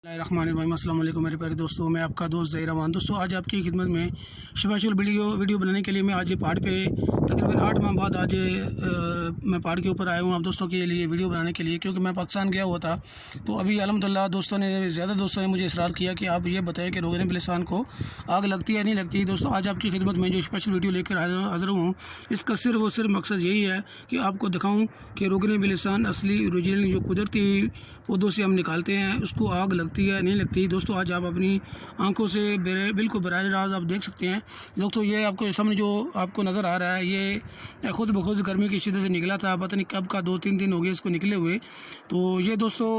रहमानिर्रहीम। अस्सलाम वालेकुम मेरे प्यारे दोस्तों, मैं आपका दोस्त ज़हीर रहमान। दोस्तों आज आपकी खिदमत में स्पेशल वीडियो बनाने के लिए मैं आज पहाड़ पे तकरीबन 8 माह बाद आज मैं पहाड़ के ऊपर आया हूँ आप दोस्तों के लिए वीडियो बनाने के लिए, क्योंकि मैं पाकिस्तान गया हुआ था। तो अभी अल्हम्दुलिल्लाह ज़्यादा दोस्तों ने मुझे इसरार किया कि आप ये बताएं कि रोगन बिलिसान को आग लगती है या नहीं लगती। दोस्तों आज आपकी खिदमत में जो स्पेशल वीडियो लेकर हाज़िर हूँ, इसका सिर्फ और सिर्फ मकसद यही है कि आपको दिखाऊँ कि रोगन बिलिसान असली ओरिजिनल जो कुदरती पौधों से हम निकालते हैं उसको आग लगती है नहीं लगती। दोस्तों आज आप अपनी आंखों से बिल्कुल बराह रास्त आप देख सकते हैं। दोस्तों ये आपको सामने जो आपको नज़र आ रहा है, ये खुद ब खुद गर्मी की शिद्दत से निकला था। पता नहीं कब का 2-3 दिन हो गए इसको निकले हुए। तो ये दोस्तों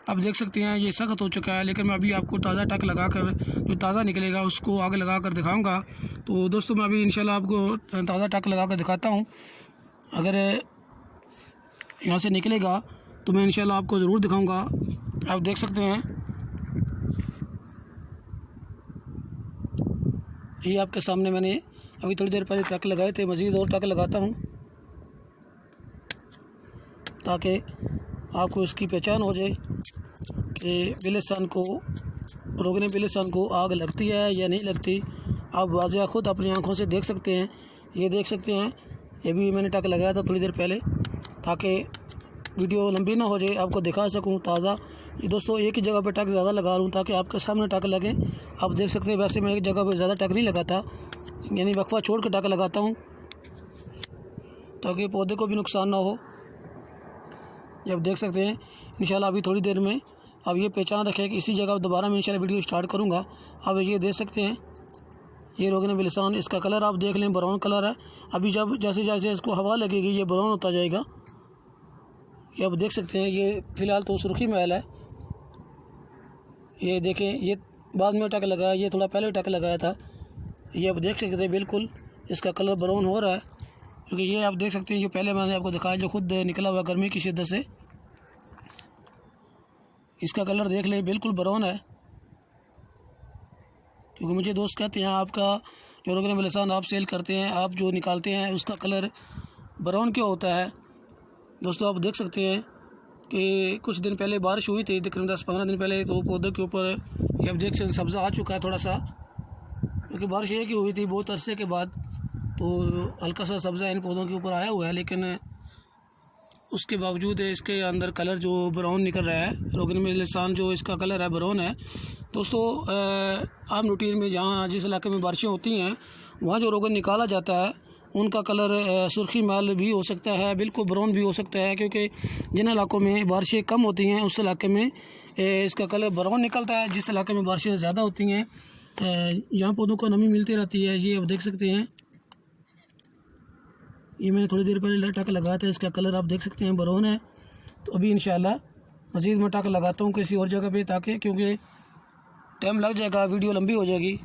आप देख सकते हैं ये सख्त हो चुका है, लेकिन मैं अभी आपको ताज़ा टक लगा कर जो ताज़ा निकलेगा उसको आग लगा कर दिखाऊँगा। तो दोस्तों मैं अभी इंशाल्लाह आपको ताज़ा टक लगा कर दिखाता हूँ। अगर यहाँ से निकलेगा तो मैं इंशाल्लाह आपको ज़रूर दिखाऊंगा। आप देख सकते हैं ये आपके सामने मैंने अभी थोड़ी देर पहले टक लगाए थे, मज़ीद और टक लगाता हूं ताकि आपको इसकी पहचान हो जाए कि बिलिसान को रोगन बिलिसान को आग लगती है या नहीं लगती। आप वाज़िया खुद अपनी आँखों से देख सकते हैं। ये देख सकते हैं, ये भी मैंने टक लगाया था थोड़ी देर पहले ताकि वीडियो लंबी ना हो जाए, आपको दिखा सकूं ताज़ा। ये दोस्तों एक ही जगह पे टक ज़्यादा लगा रहा हूँ ताकि आपके सामने टक लगे। आप देख सकते हैं वैसे मैं एक जगह पे ज़्यादा टक नहीं लगाता, यानी वक्फा छोड़ कर टक लगाता हूँ ताकि पौधे को भी नुकसान ना हो। ये आप देख सकते हैं इंशाल्लाह अभी थोड़ी देर में अब ये पहचान रखें कि इसी जगह दोबारा मैं इंशाल्लाह वीडियो स्टार्ट करूँगा। अब ये देख सकते हैं ये रोगन बिलिसान, इसका कलर आप देख लें ब्राउन कलर है। अभी जब जैसे जैसे इसको हवा लगेगी ये ब्राउन होता जाएगा। ये आप देख सकते हैं ये फ़िलहाल तो सुर्खी महल है। ये देखें ये बाद में टक लगाया, ये थोड़ा पहले टक लगाया था। ये आप देख सकते हैं बिल्कुल इसका कलर ब्राउन हो रहा है, क्योंकि ये आप देख सकते हैं जो पहले मैंने आपको दिखाया जो खुद निकला हुआ गर्मी की शिद्दत से, इसका कलर देख लें बिल्कुल ब्राउन है। क्योंकि मुझे दोस्त कहते हैं आपका जो रोगन बिलिसान आप सेल करते हैं, आप जो निकालते हैं उसका कलर ब्राउन क्यों होता है। दोस्तों आप देख सकते हैं कि कुछ दिन पहले बारिश हुई थी, तकरीबन 10-15 दिन पहले, तो पौधों के ऊपर ये आप देख सकते सब्ज़ा आ चुका है थोड़ा सा, क्योंकि बारिश एक ही हुई थी बहुत अरसे के बाद, तो हल्का सा सब्ज़ा इन पौधों के ऊपर आया हुआ है। लेकिन उसके बावजूद इसके अंदर कलर जो ब्राउन निकल रहा है, रोगन बिलिसान जो इसका कलर है ब्राउन है। दोस्तों आम रूटीन में जहाँ जिस इलाके में बारिशें होती हैं वहाँ जो रोगन निकाला जाता है उनका कलर सुर्खी महल भी हो सकता है, बिल्कुल ब्राउन भी हो सकता है, क्योंकि जिन इलाकों में बारिशें कम होती हैं उस इलाके में इसका कलर ब्राउन निकलता है। जिस इलाके में बारिशें ज़्यादा होती हैं यहाँ पौधों को नमी मिलती रहती है। ये आप देख सकते हैं ये मैंने थोड़ी देर पहले टक लगाया था, इसका कलर आप देख सकते हैं ब्राउन है। तो अभी इंशाल्लाह मज़ीद मैं टक लगाता हूँ किसी और जगह पे, ताकि क्योंकि टाइम लग जाएगा, वीडियो लंबी हो जाएगी।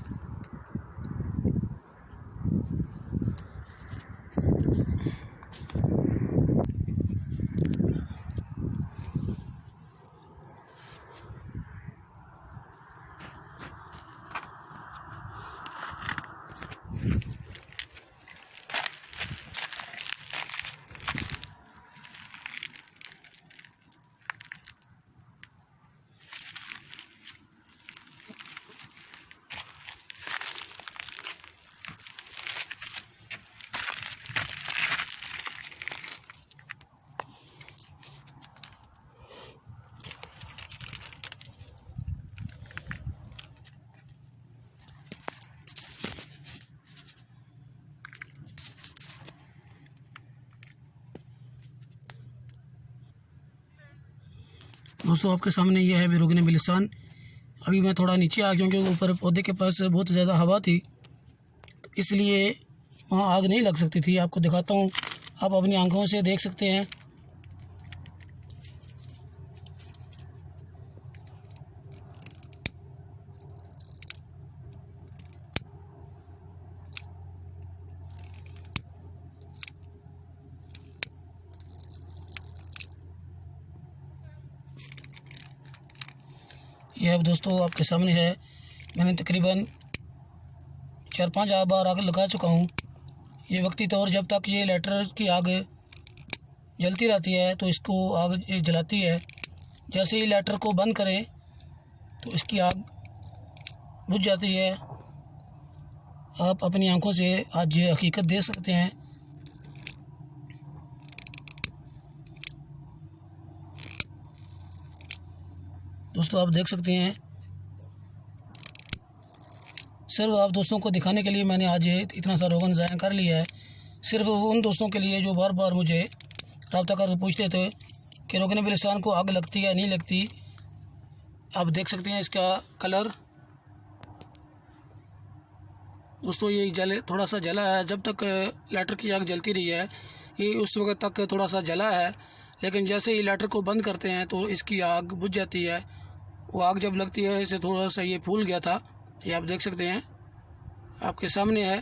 दोस्तों आपके सामने ये है रोगन बिलिसान। अभी मैं थोड़ा नीचे आ गया क्योंकि ऊपर पौधे के पास बहुत ज़्यादा हवा थी, तो इसलिए वहाँ आग नहीं लग सकती थी। आपको दिखाता हूँ, आप अपनी आंखों से देख सकते हैं। ये अब दोस्तों आपके सामने है, मैंने तकरीबन 4-5 बार आग लगा चुका हूँ। ये वक्ती तौर जब तक ये लेटर की आग जलती रहती है तो इसको आग जलाती है। जैसे ही लेटर को बंद करें तो इसकी आग बुझ जाती है। आप अपनी आंखों से आज ये हकीकत देख सकते हैं। दोस्तों आप देख सकते हैं। सिर्फ आप दोस्तों को दिखाने के लिए मैंने आज ये इतना सा रोगन ज़ाया कर लिया है। सिर्फ उन दोस्तों के लिए जो बार बार मुझे रब्ता करके पूछते थे कि रोगन बिलिसान को आग लगती है नहीं लगती। आप देख सकते हैं इसका कलर। दोस्तों ये जले थोड़ा सा जला है। जब तक लाइटर की आग जलती रही है ये उस वक्त तक थोड़ा सा जला है, लेकिन जैसे ही लाइटर को बंद करते हैं तो इसकी आग बुझ जाती है। वो आग जब लगती है इसे थोड़ा सा ये फूल गया था। ये आप देख सकते हैं, आपके सामने है।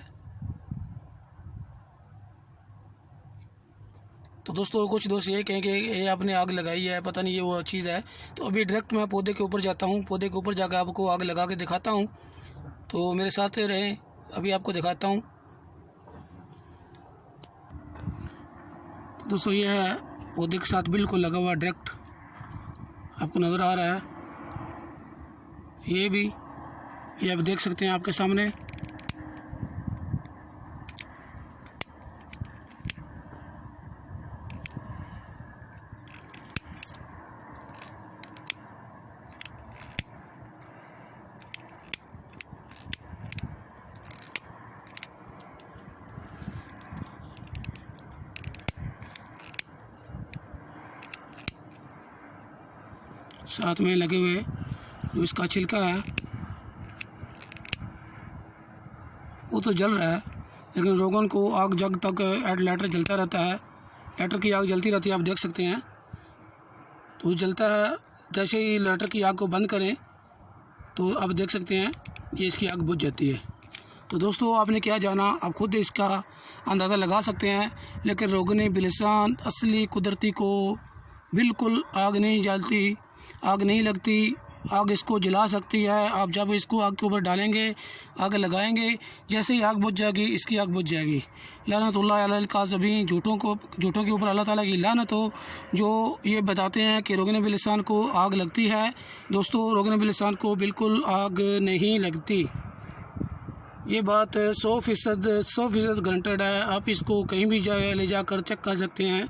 तो दोस्तों कुछ दोस्त ये कहें कि ये आपने आग लगाई है, पता नहीं ये वो चीज़ है। तो अभी डायरेक्ट मैं पौधे के ऊपर जाता हूँ, पौधे के ऊपर जाकर आपको आग लगा के दिखाता हूँ। तो मेरे साथ रहें, अभी आपको दिखाता हूँ। तो दोस्तों ये है पौधे के साथ बिल्कुल लगा हुआ डायरेक्ट, आपको नज़र आ रहा है। ये भी ये आप देख सकते हैं आपके सामने। साथ में लगे हुए जो इसका छिलका है वो तो जल रहा है, लेकिन रोगन को आग जब तक लाइटर जलता रहता है, लाइटर की आग जलती रहती है, आप देख सकते हैं। तो जलता है, जैसे ही लाइटर की आग को बंद करें तो आप देख सकते हैं ये इसकी आग बुझ जाती है। तो दोस्तों आपने क्या जाना, आप खुद इसका अंदाज़ा लगा सकते हैं। लेकिन रोगन बिलिसान असली कुदरती को बिल्कुल आग नहीं जलती, आग नहीं लगती। आग इसको जला सकती है। आप जब इसको आग के ऊपर डालेंगे, आग लगाएंगे, जैसे ही आग बुझ जाएगी इसकी आग बुझ जाएगी। लानतुल्लाह अलल काज़िबीन, झूठों के ऊपर अल्लाह ताला की लानत हो जो ये बताते हैं कि रोगन बिलिसान को आग लगती है। दोस्तों रोगन बिलिसान को बिल्कुल आग नहीं लगती। ये बात 100% गारंटेड है। आप इसको कहीं भी ले जाकर चेक कर सकते हैं।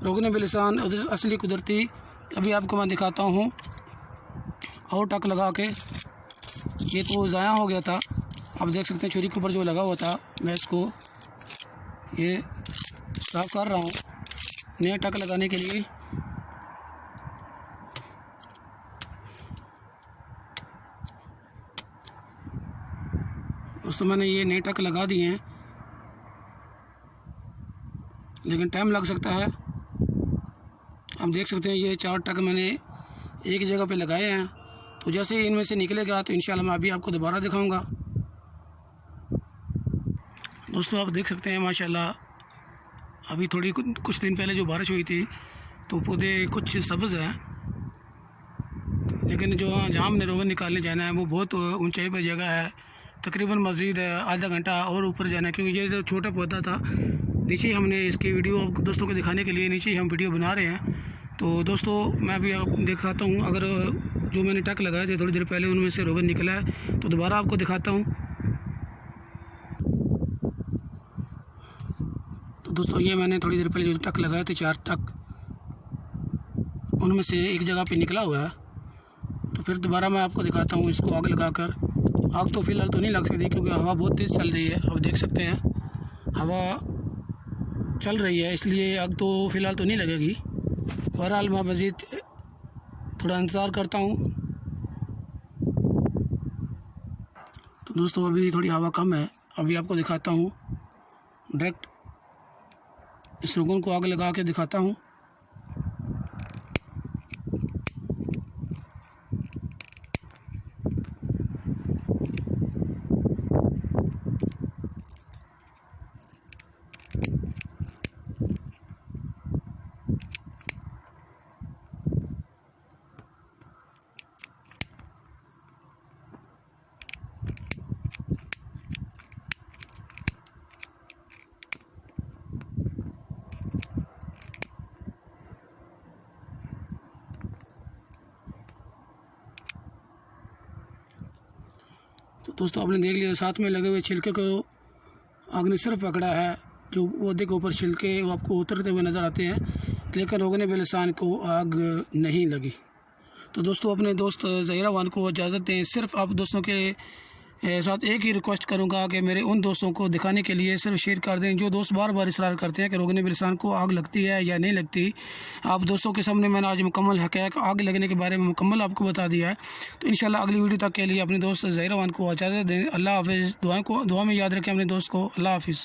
रोगन बिलिसान असली कुदरती। अभी आपको मैं दिखाता हूँ और टक लगा के। ये तो ज़ाया हो गया था, आप देख सकते हैं छुरी के ऊपर जो लगा हुआ था। मैं इसको ये साफ कर रहा हूँ नया टक लगाने के लिए। दोस्तों मैंने ये नए टक लगा दिए हैं, लेकिन टाइम लग सकता है। आप देख सकते हैं ये 4 टक मैंने एक जगह पे लगाए हैं। तो जैसे ही इनमें से निकलेगा तो इंशाल्लाह मैं अभी आपको दोबारा दिखाऊंगा। दोस्तों आप देख सकते हैं माशाल्लाह अभी थोड़ी कुछ दिन पहले जो बारिश हुई थी तो पौधे कुछ सब्ज़ हैं, लेकिन जहाँ हमने रोगन निकालने जाना है वो बहुत ऊंचाई पर जगह है। तकरीबन मज़ीद आधा घंटा और ऊपर जाना है, क्योंकि ये जो छोटा पौधा था नीचे हमने इसकी वीडियो दोस्तों को दिखाने के लिए नीचे ही हम वीडियो बना रहे हैं। तो दोस्तों मैं अभी आप दिखाता हूँ, अगर जो मैंने टक लगाए थे थोड़ी देर पहले उनमें से रोगन निकला है तो दोबारा आपको दिखाता हूँ। तो दोस्तों ये मैंने थोड़ी देर पहले जो टक लगाए थे 4 टक, उनमें से एक जगह पे निकला हुआ है। तो फिर दोबारा मैं आपको दिखाता हूँ इसको आग लगाकर। आग तो फ़िलहाल तो नहीं लग सकती क्योंकि हवा बहुत तेज़ चल रही है। आप देख सकते हैं हवा चल रही है, इसलिए आग तो फ़िलहाल तो नहीं लगेगी। बहरहाल मैं मज़ीद थोड़ा इंतज़ार करता हूँ। तो दोस्तों अभी थोड़ी हवा कम है, अभी आपको दिखाता हूँ डायरेक्ट इस रोगन को आग लगा के दिखाता हूँ। तो दोस्तों आपने देख लिया साथ में लगे हुए छिलके को आग ने सिर्फ पकड़ा है, जो पौधे के ऊपर छिलके वो आपको उतरते हुए नज़र आते हैं, लेकिन रोगन बिलिसान को आग नहीं लगी। तो दोस्तों अपने दोस्त ज़हीरा वान को इजाज़त दें। सिर्फ आप दोस्तों के साथ एक ही रिक्वेस्ट करूंगा कि मेरे उन दोस्तों को दिखाने के लिए सिर्फ शेयर कर दें जो दोस्त बार बार इसरार करते हैं कि रोगन बिलिसान को आग लगती है या नहीं लगती। आप दोस्तों के सामने मैंने आज मुकम्मल हक़ाइक़ आग लगने के बारे में मुकम्मल आपको बता दिया है। तो इंशाल्लाह अगली वीडियो तक के लिए अपने दोस्त ज़हीरा वान को इजाज़त दें। अल्लाह हाफ़िज़। दुआ में याद रखें अपने दोस्त को। अल्लाह हाफ़िज़।